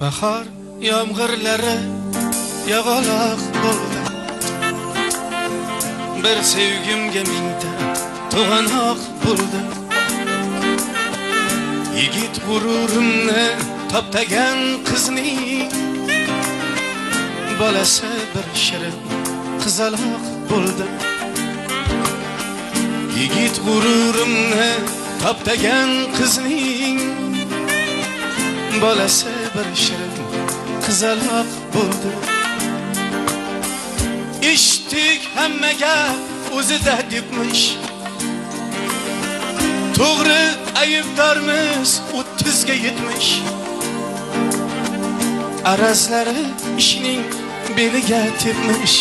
Bahar yomg'irlari yog'aloq bo'ldi. Bir sevgimga mingta to'g'anoq bo'ldi. Yigit g'ururimni toptagan qizning bolasi bir shirin qizaloq bo'ldi. Yigit g'ururimni toptagan qizning bolasi bir shirin qizaloq bo'ldi. Eshitdik hammaga o'zida debmish, to'g'ri aybdormiz 30 ga yetmish. Arazlari ishning beliga tepmish,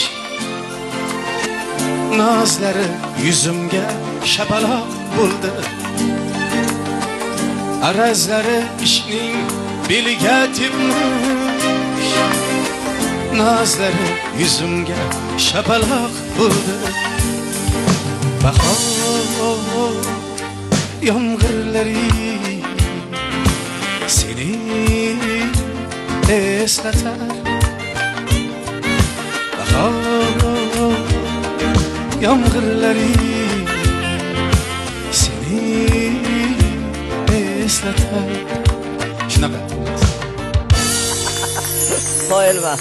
nozlari yuzimga shapaloq bo'ldi. Arazlari ishning beliga tepmish, nozlari yuzimga shapaloq bo'ldi. Bahor yomg'irlari seni eslatar. Bahor yomg'irlari seni eslatar. Shunaqa. Qoyilman.